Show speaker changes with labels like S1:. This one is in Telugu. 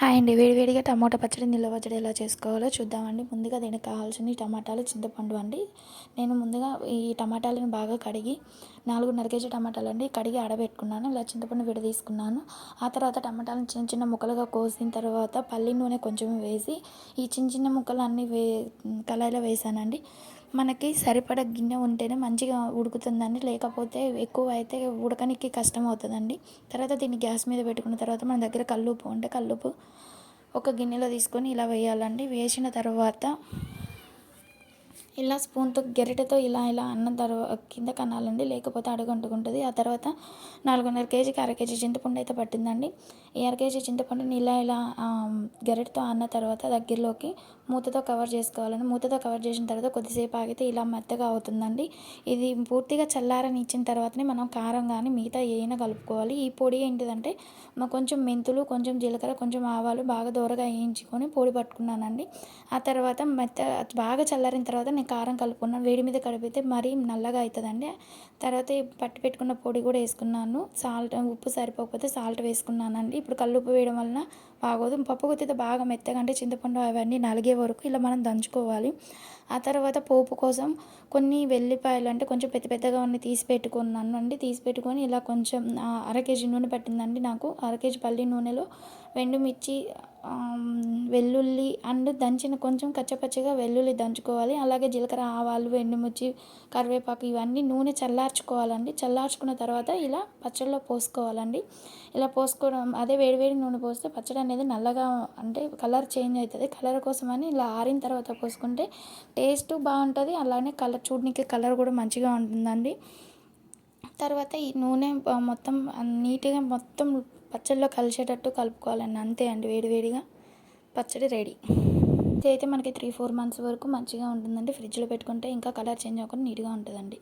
S1: హాయ్ అండి. వేడివేడిగా టమాటా పచ్చడి, నిల్వ పచ్చడి ఎలా చేసుకోవాలో చూద్దామండి. ముందుగా దీనికి కావాల్సినవి టమాటాలు, చింతపండు అండి. నేను ముందుగా ఈ టమాటాలను బాగా కడిగి 4.5 కేజీ టమాటాలండి కడిగి ఆడబెట్టుకున్నాను. ఇలా చింతపండు విడదీసుకున్నాను. ఆ తర్వాత టమాటాలను చిన్న చిన్న ముక్కలుగా కోసిన తర్వాత పల్లి నూనె కొంచెం వేసి ఈ చిన్న చిన్న ముక్కలు అన్నీ కళాయిలో వేసానండి. మనకి సరిపడ గిన్నె ఉంటేనే మంచిగా ఉడుకుతుందండి. లేకపోతే ఎక్కువ అయితే ఉడకనికి కష్టం అవుతుందండి. తర్వాత దీన్ని గ్యాస్ మీద పెట్టుకున్న తర్వాత మన దగ్గర కల్లుప్పు ఉంటే కల్లుప్పు ఒక గిన్నెలో తీసుకొని ఇలా వేయాలండి. వేసిన తర్వాత ఇలా స్పూన్తో గెరిటెతో ఇలా ఇలా అన్న తర్వాత కిందకి అనాలండి, లేకపోతే అడుగంటుకుంటుంది. ఆ తర్వాత 4.5 కేజీకి అర కేజీ చింతపండు అయితే పట్టిందండి. ఈ అర కేజీ చింతపండుని ఇలా ఇలా గెరిటతో అన్న తర్వాత దగ్గరలోకి మూతతో కవర్ చేసుకోవాలండి. మూతతో కవర్ చేసిన తర్వాత కొద్దిసేపు ఆగితే ఇలా మెత్తగా అవుతుందండి. ఇది పూర్తిగా చల్లారని ఇచ్చిన తర్వాతనే మనం కారం కానీ మిగతా ఏమైనా కలుపుకోవాలి. ఈ పొడి ఏంటిదంటే కొంచెం మెంతులు, కొంచెం జీలకర్ర, కొంచెం ఆవాలు బాగా దోరగా వేయించుకొని పొడి పట్టుకున్నానండి. ఆ తర్వాత బాగా చల్లారిన తర్వాత నేను కారం కలుపుకున్నాను. వేడి మీద కలిపితే మరీ నల్లగా అవుతుందండి. తర్వాత పట్టి పెట్టుకున్న పొడి కూడా వేసుకున్నాను. ఉప్పు సరిపోకపోతే సాల్ట్ వేసుకున్నానండి. ఇప్పుడు కల్లుప్పు వేయడం వలన బాగోదు. పప్పు గుత్తితో బాగా మెత్తగా అంటే చింతపండు అవన్నీ నలిగే వరకు ఇలా మనం దంచుకోవాలి. ఆ తర్వాత పోపు కోసం కొన్ని వెల్లిపాయలు అంటే కొంచెం పెద్ద పెద్దగా ఉన్న తీసి పెట్టుకున్నాను అండి. తీసి పెట్టుకొని ఇలా కొంచెం అర కేజీ నూనె పట్టిందండి నాకు. అర కేజీ పల్లి నూనెలో ఎండుమిర్చి, వెల్లుల్లి అండ్ దంచిన కొంచెం కచ్చపచ్చగా వెల్లుల్లి దంచుకోవాలి. అలాగే జీలకర్ర, ఆవాలు, ఎండుమిర్చి, కరివేపాకు ఇవన్నీ నూనె చల్లార్చుకోవాలండి. చల్లార్చుకున్న తర్వాత ఇలా పచ్చడిలో పోసుకోవాలండి. ఇలా పోసుకోవడం అదే వేడివేడి నూనె పోస్తే పచ్చడి అనేది నల్లగా అంటే కలర్ చేంజ్ అవుతుంది. కలర్ కోసమని ఇలా ఆరిన తర్వాత పోసుకుంటే టేస్ట్ బాగుంటుంది. అలానే చూడడానికి కలర్ కూడా మంచిగా ఉంటుందండి. తర్వాత ఈ నూనె మొత్తం నీట్గా మొత్తం పచ్చడిలో కలిసేటట్టు కలుపుకోవాలండి. అంతే అండి, వేడివేడిగా పచ్చడి రెడీ. ఇదైతే మనకి 3-4 మంత్స్ వరకు మంచిగా ఉంటుందండి. ఫ్రిడ్జ్లో పెట్టుకుంటే ఇంకా కలర్ చేంజ్ అవ్వకుండా నీట్గా ఉంటుందండి.